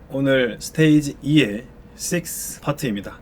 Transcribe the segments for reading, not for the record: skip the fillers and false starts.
오늘 스테이지 2의 6 파트입니다.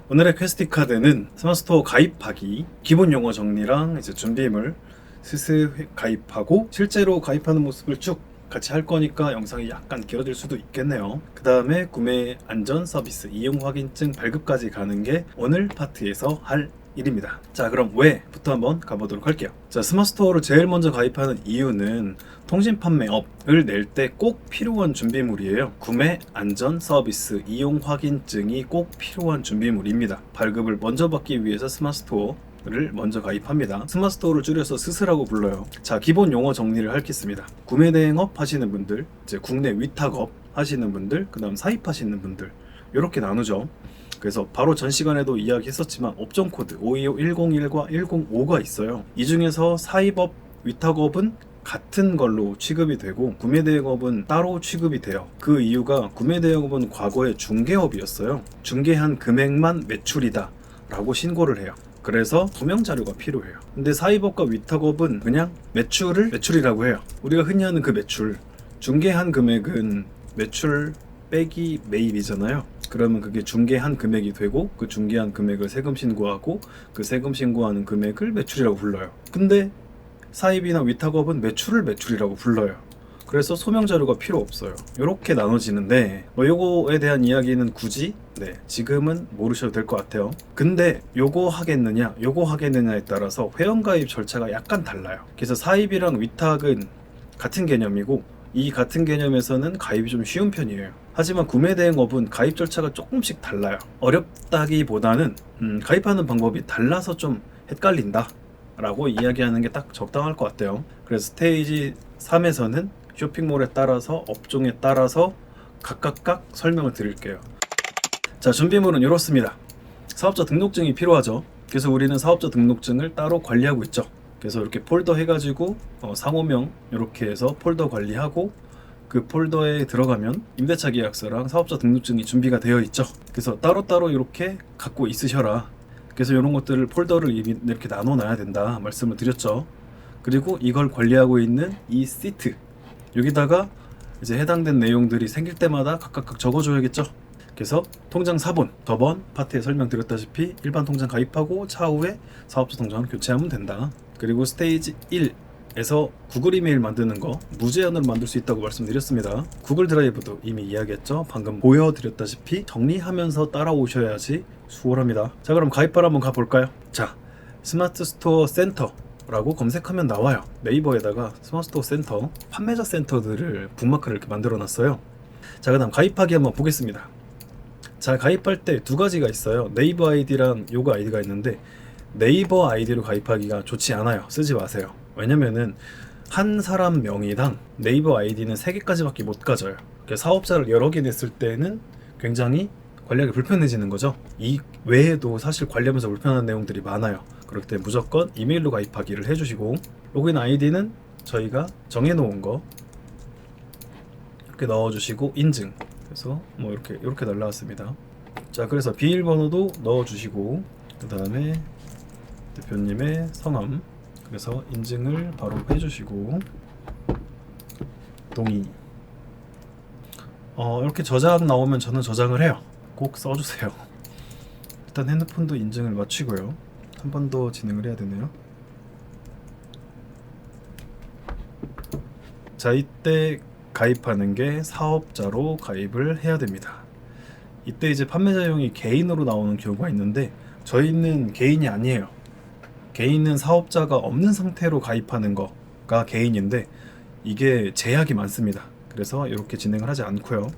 오늘의 퀘스트 카드는 스마트스토어 가입하기, 기본 용어 정리랑 이제 준비물 슬슬 가입하고 실제로 가입하는 모습을 쭉 같이 할 거니까 영상이 약간 길어질 수도 있겠네요. 그 다음에 구매 안전 서비스 이용 확인증 발급까지 가는 게 오늘 파트에서 할 일입니다. 자, 그럼 왜부터 한번 가보도록 할게요. 자, 스마트스토어를 제일 먼저 가입하는 이유는 통신 판매업을 낼 때 꼭 필요한 준비물이에요. 구매 안전 서비스 이용 확인증이 꼭 필요한 준비물입니다. 발급을 먼저 받기 위해서 스마트스토어를 먼저 가입합니다. 스마트스토어를 줄여서 스스라고 불러요. 자, 기본 용어 정리를 하겠습니다. 구매 대행업 하시는 분들, 이제 국내 위탁업 하시는 분들, 그 다음 사입하시는 분들, 이렇게 나누죠. 그래서 바로 전 시간에도 이야기했었지만 업종 코드 525101과 105가 있어요. 이 중에서 사입업, 위탁업은 같은 걸로 취급이 되고 구매대행업은 따로 취급이 돼요. 그 이유가 구매대행업은 과거에 중개업이었어요. 중개한 금액만 매출이다 라고 신고를 해요. 그래서 투명 자료가 필요해요. 근데 사입업과 위탁업은 그냥 매출이라고 해요. 우리가 흔히 하는 그 매출, 중개한 금액은 매출 빼기 매입이잖아요. 그러면 그게 중개한 금액이 되고 그 중개한 금액을 세금 신고하고 그 세금 신고하는 금액을 매출이라고 불러요. 근데 사입이나 위탁업은 매출이라고 불러요. 그래서 소명 자료가 필요 없어요. 이렇게 나눠지는데 요거에 대한 이야기는 굳이 지금은 모르셔도 될 것 같아요. 근데 요거 하겠느냐에 따라서 회원가입 절차가 약간 달라요. 그래서 사입이랑 위탁은 같은 개념이고 이 같은 개념에서는 가입이 좀 쉬운 편이에요. 하지만 구매대행업은 가입 절차가 조금씩 달라요. 어렵다기보다는 가입하는 방법이 달라서 좀 헷갈린다 라고 이야기하는 게 딱 적당할 것 같아요. 그래서 스테이지 3에서는 쇼핑몰에 따라서 업종에 따라서 각각 설명을 드릴게요. 자, 준비물은 이렇습니다. 사업자 등록증이 필요하죠. 그래서 우리는 사업자 등록증을 따로 관리하고 있죠. 그래서 이렇게 폴더 해가지고 상호명 이렇게 해서 폴더 관리하고 그 폴더에 들어가면 임대차 계약서랑 사업자 등록증이 준비가 되어 있죠. 그래서 따로따로 이렇게 갖고 있으셔라. 그래서 이런 것들을 폴더를 이렇게 나눠놔야 된다 말씀을 드렸죠. 그리고 이걸 관리하고 있는 이 시트 여기다가 이제 해당된 내용들이 생길 때마다 각각 적어줘야겠죠. 그래서 통장 사본, 저번 파트에 설명드렸다시피 일반 통장 가입하고 차후에 사업자 통장을 교체하면 된다. 그리고 스테이지 1에서 구글 이메일 만드는 거 무제한으로 만들 수 있다고 말씀드렸습니다. 구글 드라이브도 이미 이야기했죠. 방금 보여드렸다시피 정리하면서 따라오셔야지 수월합니다. 자, 그럼 가입하러 한번 가볼까요? 자, 스마트 스토어 센터 라고 검색하면 나와요. 네이버에다가 스마트 스토어 센터, 판매자 센터들을 북마크를 이렇게 만들어 놨어요. 자, 그 다음 가입하기 한번 보겠습니다. 자, 가입할 때 두 가지가 있어요. 네이버 아이디랑 요거 아이디가 있는데 네이버 아이디로 가입하기가 좋지 않아요. 쓰지 마세요. 왜냐면은 한 사람 명의당 네이버 아이디는 3개까지밖에 못 가져요. 사업자를 여러 개 냈을 때는 굉장히 관리하기 불편해지는 거죠. 이 외에도 사실 관리하면서 불편한 내용들이 많아요. 그렇기 때문에 무조건 이메일로 가입하기를 해주시고 로그인 아이디는 저희가 정해놓은 거 이렇게 넣어주시고 인증. 그래서 뭐 이렇게 날라왔습니다. 자, 그래서 비밀번호도 넣어주시고 그 다음에 대표님의 성함, 그래서 인증을 바로 해주시고 동의. 이렇게 저장 나오면 저는 저장을 해요. 꼭 써주세요. 일단 핸드폰도 인증을 마치고요. 한 번 더 진행을 해야 되네요. 자, 이때 가입하는 게 사업자로 가입을 해야 됩니다. 이때 이제 판매자용이 개인으로 나오는 경우가 있는데 저희는 개인이 아니에요. 개인은 사업자가 없는 상태로 가입하는 거가 개인인데 이게 제약이 많습니다. 그래서 이렇게 진행을 하지 않고요.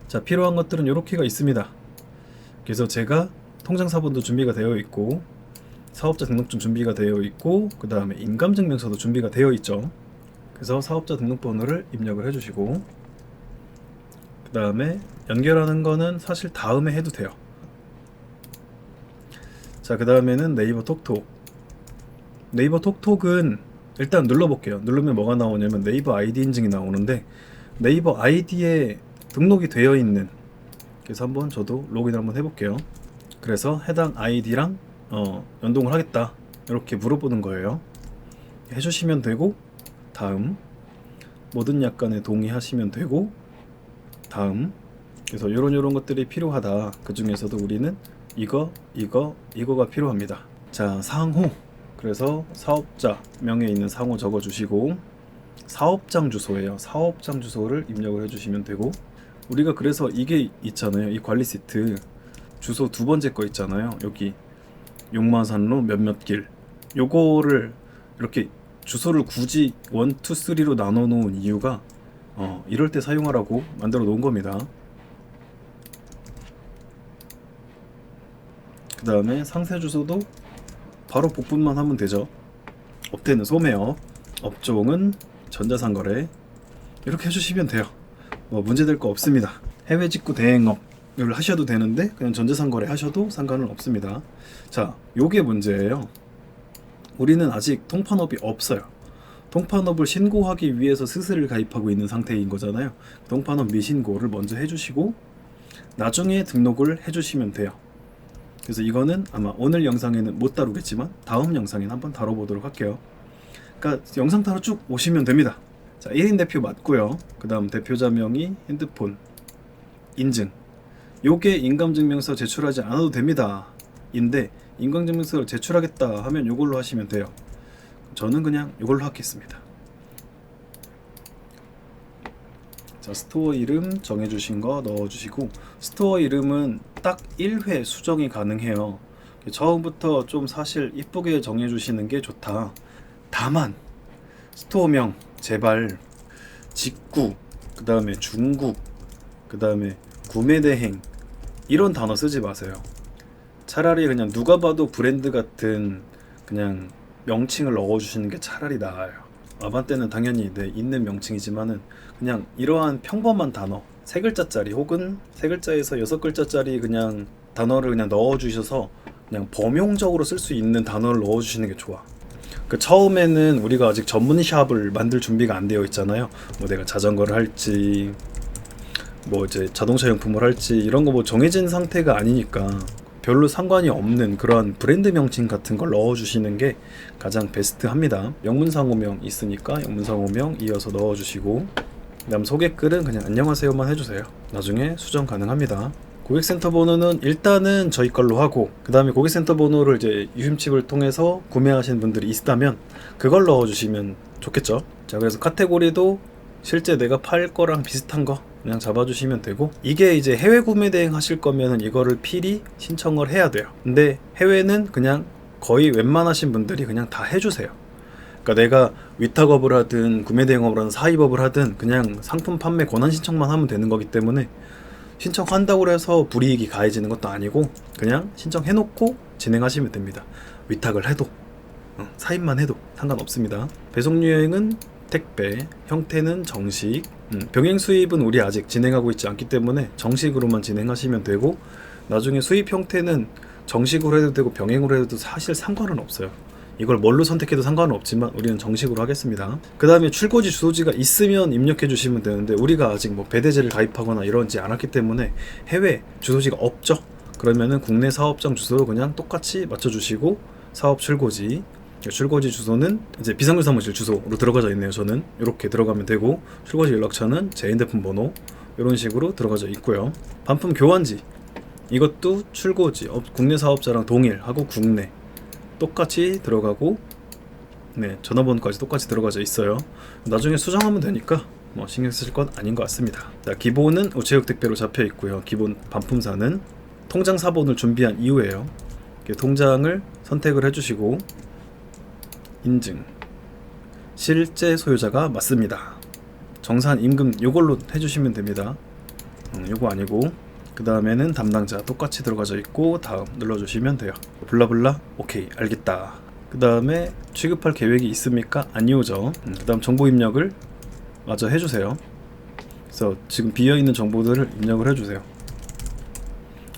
자, 필요한 것들은 이렇게가 있습니다. 그래서 제가 통장 사본도 준비가 되어 있고 사업자 등록증 준비가 되어 있고 그 다음에 인감증명서도 준비가 되어 있죠. 그래서 사업자 등록번호를 입력을 해주시고 그 다음에 연결하는 거는 사실 다음에 해도 돼요. 자, 그 다음에는 네이버 톡톡. 네이버 톡톡은 일단 눌러볼게요. 누르면 뭐가 나오냐면 네이버 아이디 인증이 나오는데 네이버 아이디에 등록이 되어 있는, 그래서 한번 저도 로그인을 한번 해볼게요. 그래서 해당 아이디랑 연동을 하겠다 이렇게 물어보는 거예요. 해주시면 되고 다음 모든 약관에 동의하시면 되고 다음 그래서 요런 것들이 필요하다. 그 중에서도 우리는 이거가 필요합니다. 자, 상호. 그래서 사업자 명에 있는 상호 적어주시고, 사업장 주소예요. 사업장 주소를 입력을 해주시면 되고, 우리가 그래서 이게 있잖아요. 이 관리 시트 주소 두 번째 거 있잖아요. 여기 용마산로 몇몇 길, 요거를 이렇게 주소를 굳이 1, 2, 3로 나눠 놓은 이유가 이럴 때 사용하라고 만들어 놓은 겁니다. 그 다음에 상세 주소도 바로 복분만 하면 되죠. 업태는 소매업, 업종은 전자상거래, 이렇게 해주시면 돼요. 뭐 문제될 거 없습니다. 해외 직구 대행업을 하셔도 되는데 그냥 전자상거래 하셔도 상관은 없습니다. 자, 요게 문제예요. 우리는 아직 통판업이 없어요. 통판업을 신고하기 위해서 스스를 가입하고 있는 상태인 거잖아요. 통판업 미신고를 먼저 해주시고 나중에 등록을 해주시면 돼요. 그래서 이거는 아마 오늘 영상에는 못 다루겠지만 다음 영상에는 한번 다뤄보도록 할게요. 그러니까 영상 타러 쭉 오시면 됩니다. 자, 1인 대표 맞고요. 그 다음 대표자 명의, 핸드폰, 인증. 요게 인감증명서 제출하지 않아도 됩니다. 인데 인감증명서를 제출하겠다 하면 요걸로 하시면 돼요. 저는 그냥 요걸로 하겠습니다. 자, 스토어 이름 정해주신 거 넣어주시고, 스토어 이름은 딱 1회 수정이 가능해요. 처음부터 좀 사실 이쁘게 정해주시는 게 좋다. 다만 스토어명 제발 직구, 그 다음에 중국, 그 다음에 구매대행 이런 단어 쓰지 마세요. 차라리 그냥 누가 봐도 브랜드 같은 그냥 명칭을 넣어주시는 게 차라리 나아요. 아반떼는 당연히 있는 명칭이지만은 그냥 이러한 평범한 단어 3글자짜리 혹은 3글자에서 6글자짜리 그냥 단어를 그냥 넣어주셔서 그냥 범용적으로 쓸 수 있는 단어를 넣어주시는 게 좋아. 그 처음에는 우리가 아직 전문 샵을 만들 준비가 안 되어 있잖아요. 뭐 내가 자전거를 할지 뭐 이제 자동차 용품을 할지 이런 거 뭐 정해진 상태가 아니니까 별로 상관이 없는 그런 브랜드 명칭 같은 걸 넣어주시는 게 가장 베스트합니다. 영문상호명 있으니까 영문상호명 이어서 넣어주시고, 그 다음 소개글은 그냥 안녕하세요만 해주세요. 나중에 수정 가능합니다. 고객센터 번호는 일단은 저희 걸로 하고, 그 다음에 고객센터 번호를 이제 유심칩을 통해서 구매하신 분들이 있다면 그걸 넣어주시면 좋겠죠. 자, 그래서 카테고리도 실제 내가 팔 거랑 비슷한 거 그냥 잡아주시면 되고, 이게 이제 해외 구매 대행 하실 거면은 이거를 필히 신청을 해야 돼요. 근데 해외는 그냥 거의 웬만하신 분들이 그냥 다 해주세요. 그러니까 내가 위탁업을 하든 구매 대행업을 하든 사입업을 하든 그냥 상품 판매 권한 신청만 하면 되는 거기 때문에 신청한다고 해서 불이익이 가해지는 것도 아니고 그냥 신청해놓고 진행하시면 됩니다. 위탁을 해도 사입만 해도 상관없습니다. 배송 유형은 택배, 형태는 정식, 병행 수입은 우리 아직 진행하고 있지 않기 때문에 정식으로만 진행하시면 되고, 나중에 수입 형태는 정식으로 해도 되고 병행으로 해도 사실 상관은 없어요. 이걸 뭘로 선택해도 상관은 없지만 우리는 정식으로 하겠습니다. 그 다음에 출고지 주소지가 있으면 입력해 주시면 되는데 우리가 아직 뭐 배대제를 가입하거나 이러지 않았기 때문에 해외 주소지가 없죠. 그러면은 국내 사업장 주소로 그냥 똑같이 맞춰주시고, 사업 출고지 주소는 이제 비상구 사무실 주소로 들어가져 있네요. 저는 이렇게 들어가면 되고, 출고지 연락처는 제 핸드폰 번호 이런 식으로 들어가져 있고요. 반품 교환지 이것도 출고지 국내 사업자랑 동일하고 국내 똑같이 들어가고, 전화번호까지 똑같이 들어가져 있어요. 나중에 수정하면 되니까 뭐 신경 쓰실 건 아닌 것 같습니다. 자, 기본은 우체국 택배로 잡혀 있고요. 기본 반품사는 통장 사본을 준비한 이후에요. 통장을 선택을 해주시고, 인증 실제 소유자가 맞습니다. 정산 임금 요걸로 해주시면 됩니다. 요거 아니고, 그 다음에는 담당자 똑같이 들어가져 있고 다음 눌러주시면 돼요. 블라블라 오케이 알겠다. 그 다음에 취급할 계획이 있습니까? 아니오죠. 그 다음 정보 입력을 마저 해주세요. 그래서 지금 비어있는 정보들을 입력을 해주세요.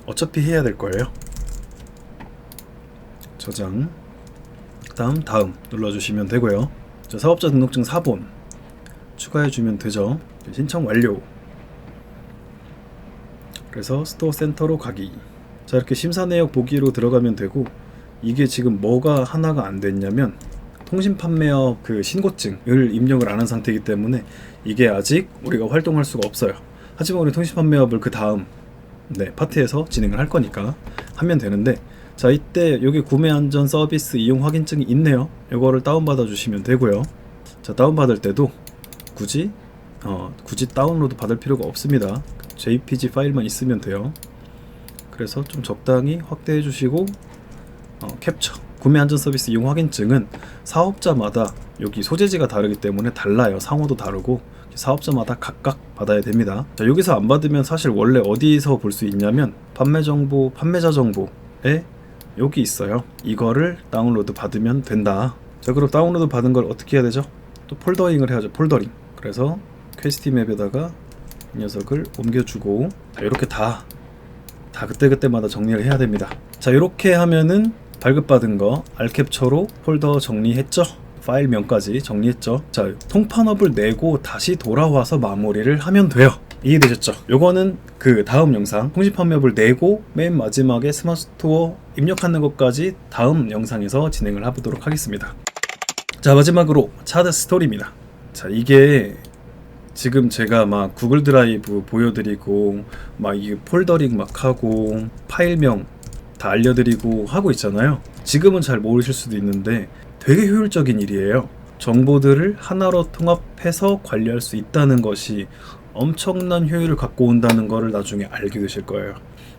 어차피 해야 될 거예요. 저장, 그 다음 눌러주시면 되고요. 자, 사업자 등록증 사본 추가해주면 되죠. 신청 완료. 그래서 스토어 센터로 가기. 자, 이렇게 심사 내역 보기로 들어가면 되고, 이게 지금 뭐가 하나가 안 됐냐면 통신 판매업 그 신고증을 입력을 안 한 상태이기 때문에 이게 아직 우리가 활동할 수가 없어요. 하지만 우리 통신 판매업을 그 다음 파트에서 진행을 할 거니까 하면 되는데, 자, 이때 여기 구매 안전 서비스 이용 확인증이 있네요. 이거를 다운받아 주시면 되고요. 자, 다운받을 때도 굳이 다운로드 받을 필요가 없습니다. JPG 파일만 있으면 돼요. 그래서 좀 적당히 확대해 주시고 캡처. 구매 안전 서비스 이용 확인증은 사업자마다 여기 소재지가 다르기 때문에 달라요. 상호도 다르고 사업자마다 각각 받아야 됩니다. 자, 여기서 안 받으면 사실 원래 어디서 볼 수 있냐면 판매 정보, 판매자 정보에 여기 있어요. 이거를 다운로드 받으면 된다. 자, 그럼 다운로드 받은 걸 어떻게 해야 되죠? 또 폴더링을 해야죠. 폴더링. 그래서 퀘스티 맵에다가 이 녀석을 옮겨주고, 자, 이렇게 다 그때그때마다 정리를 해야 됩니다. 자, 이렇게 하면은 발급받은 거 알캡처로 폴더 정리했죠. 파일명까지 정리했죠. 자, 통판업을 내고 다시 돌아와서 마무리를 하면 돼요. 이해되셨죠? 요거는 그 다음 영상 통신판매업을 내고 맨 마지막에 스마트스토어 입력하는 것까지 다음 영상에서 진행을 해보도록 하겠습니다. 자, 마지막으로 차트 스토리입니다. 자, 이게 지금 제가 막 구글 드라이브 보여드리고 막 이 폴더링 막 하고 파일명 다 알려드리고 하고 있잖아요. 지금은 잘 모르실 수도 있는데 되게 효율적인 일이에요. 정보들을 하나로 통합해서 관리할 수 있다는 것이 엄청난 효율을 갖고 온다는 것을 나중에 알게 되실 거예요.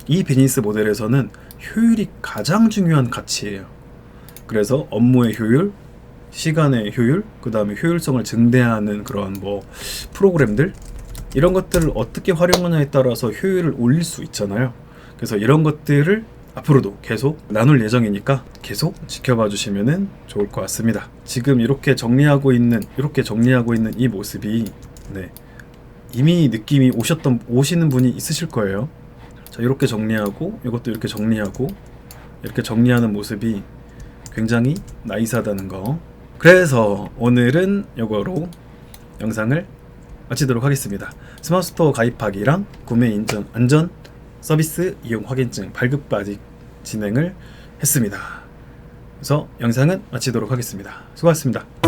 이 비즈니스 모델에서는 효율이 가장 중요한 가치예요. 그래서 업무의 효율, 시간의 효율, 그 다음에 효율성을 증대하는 그런 프로그램들, 이런 것들을 어떻게 활용하냐에 따라서 효율을 올릴 수 있잖아요. 그래서 이런 것들을 앞으로도 계속 나눌 예정이니까 계속 지켜봐 주시면 좋을 것 같습니다. 지금 이렇게 정리하고 있는 이 모습이 이미 느낌이 오시는 분이 있으실 거예요. 자, 이렇게 정리하고 이것도 이렇게 정리하고 이렇게 정리하는 모습이 굉장히 나이스하다는 거. 그래서 오늘은 이거로 영상을 마치도록 하겠습니다. 스마트스토어 가입하기랑 구매 인증 안전 서비스 이용 확인증 발급까지 진행을 했습니다. 그래서 영상은 마치도록 하겠습니다. 수고하셨습니다.